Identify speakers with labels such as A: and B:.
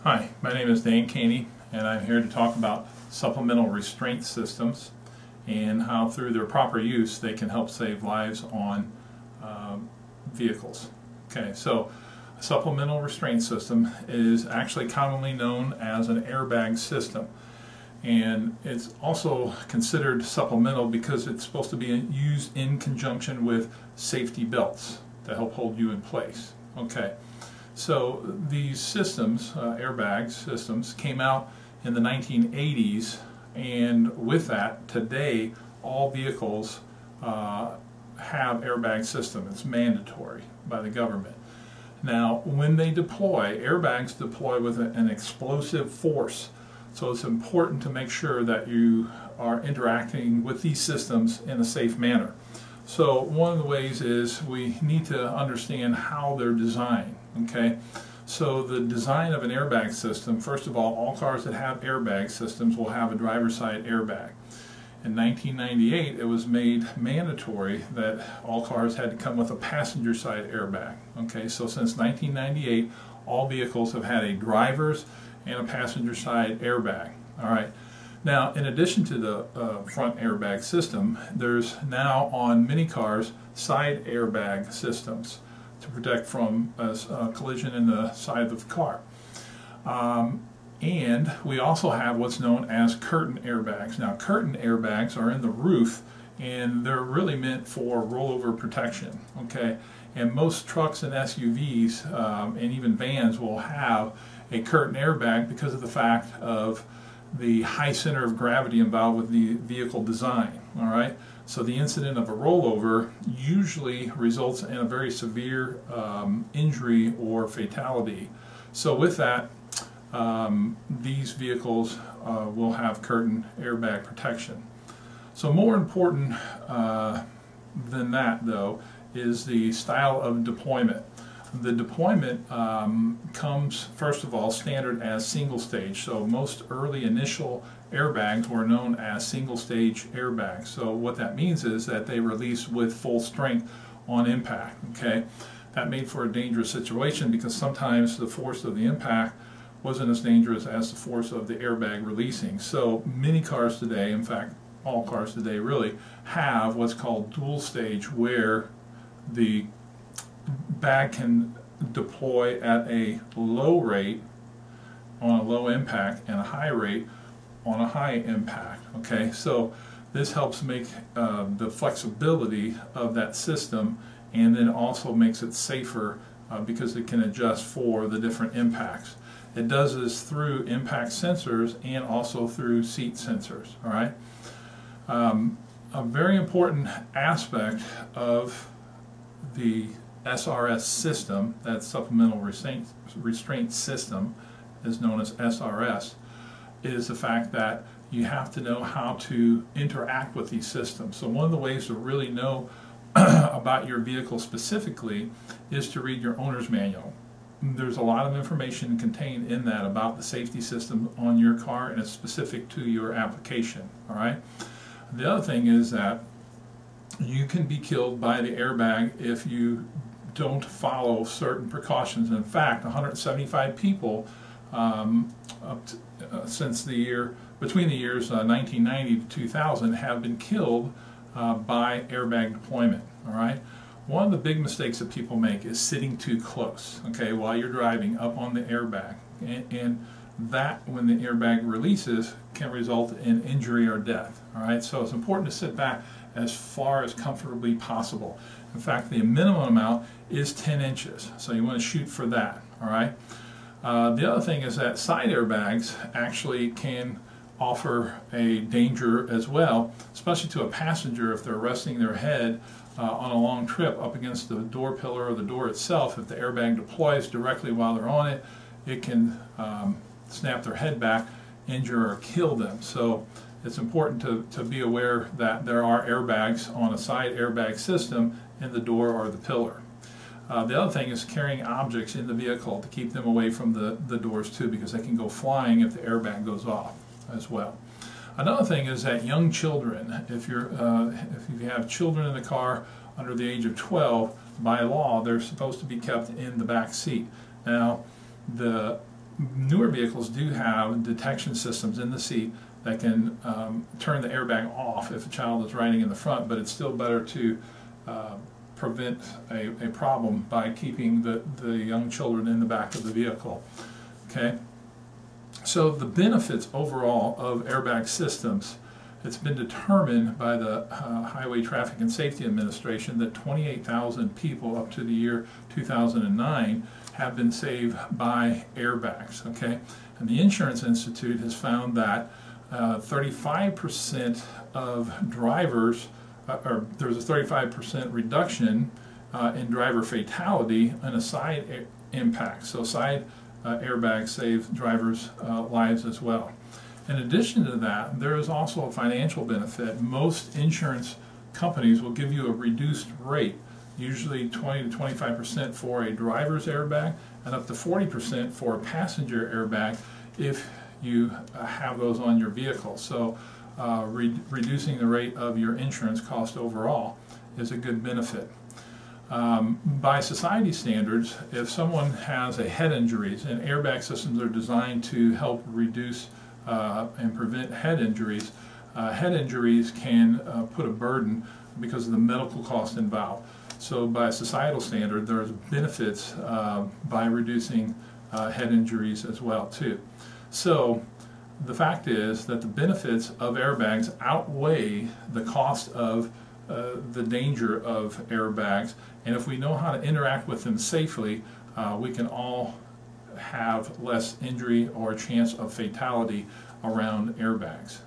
A: Hi, my name is Dan Caney, and I'm here to talk about supplemental restraint systems and how through their proper use they can help save lives on vehicles. Okay, so a supplemental restraint system is actually commonly known as an airbag system, and it's also considered supplemental because it's supposed to be used in conjunction with safety belts to help hold you in place. Okay. So these systems, airbag systems, came out in the 1980s, and with that, today all vehicles have airbag system. It's mandatory by the government. Now, when they deploy, airbags deploy with an explosive force, so it's important to make sure that you are interacting with these systems in a safe manner. So one of the ways is we need to understand how they're designed. Okay, so the design of an airbag system, first of all cars that have airbag systems will have a driver's side airbag. In 1998, it was made mandatory that all cars had to come with a passenger side airbag. Okay, so since 1998, all vehicles have had a driver's and a passenger side airbag. All right. Now, in addition to the front airbag system, there's now on many cars side airbag systems to protect from a collision in the side of the car. And we also have what's known as curtain airbags. Now, curtain airbags are in the roof, and they're really meant for rollover protection. Okay, and most trucks and SUVs and even vans will have a curtain airbag because of the fact of the high center of gravity involved with the vehicle design. All right, so the incident of a rollover usually results in a very severe injury or fatality. So with that, these vehicles will have curtain airbag protection. So more important than that, though, is the style of deployment. The deployment comes, first of all, standard as single stage. So most early initial airbags were known as single stage airbags. So what that means is that they release with full strength on impact. Okay, that made for a dangerous situation because sometimes the force of the impact wasn't as dangerous as the force of the airbag releasing. So many cars today, in fact all cars today really, have what's called dual stage, where the bag can deploy at a low rate on a low impact and a high rate on a high impact. Okay, so this helps make the flexibility of that system, and then also makes it safer because it can adjust for the different impacts. It does this through impact sensors and also through seat sensors. All right, a very important aspect of the SRS system, that supplemental restraint system, is known as SRS, is the fact that you have to know how to interact with these systems. So one of the ways to really know about your vehicle specifically is to read your owner's manual. There's a lot of information contained in that about the safety system on your car, and it's specific to your application. All right. The other thing is that you can be killed by the airbag if you don't follow certain precautions. In fact, 175 people since the year, between the years 1990 to 2000, have been killed by airbag deployment. All right. One of the big mistakes that people make is sitting too close, okay, while you're driving up on the airbag, and that, when the airbag releases, can result in injury or death. All right, so it's important to sit back as far as comfortably possible. In fact, the minimum amount is 10 inches, so you want to shoot for that. All right. The other thing is that side airbags actually can offer a danger as well, especially to a passenger if they're resting their head on a long trip up against the door pillar or the door itself. If the airbag deploys directly while they're on it, it can snap their head back, injure or kill them. So it's important to be aware that there are airbags on a side airbag system in the door or the pillar. The other thing is carrying objects in the vehicle to keep them away from the doors too, because they can go flying if the airbag goes off as well. Another thing is that young children, if you have children in the car under the age of 12, by law they're supposed to be kept in the back seat. Now, the newer vehicles do have detection systems in the seat that can turn the airbag off if a child is riding in the front, but it's still better to prevent a problem by keeping the young children in the back of the vehicle. Okay? So the benefits overall of airbag systems, it's been determined by the Highway Traffic and Safety Administration that 28,000 people up to the year 2009 have been saved by airbags. Okay? And the Insurance Institute has found that 35% of drivers, or there's a 35% reduction in driver fatality and a side impact. So side airbags save drivers' lives as well. In addition to that, there is also a financial benefit. Most insurance companies will give you a reduced rate, usually 20 to 25% for a driver's airbag and up to 40% for a passenger airbag if you have those on your vehicle. So reducing the rate of your insurance cost overall is a good benefit. By society standards, if someone has a head injuries, and airbag systems are designed to help reduce and prevent head injuries can put a burden because of the medical cost involved. So by societal standard, there's benefits by reducing head injuries as well too. So the fact is that the benefits of airbags outweigh the cost of the danger of airbags, and if we know how to interact with them safely, we can all have less injury or chance of fatality around airbags.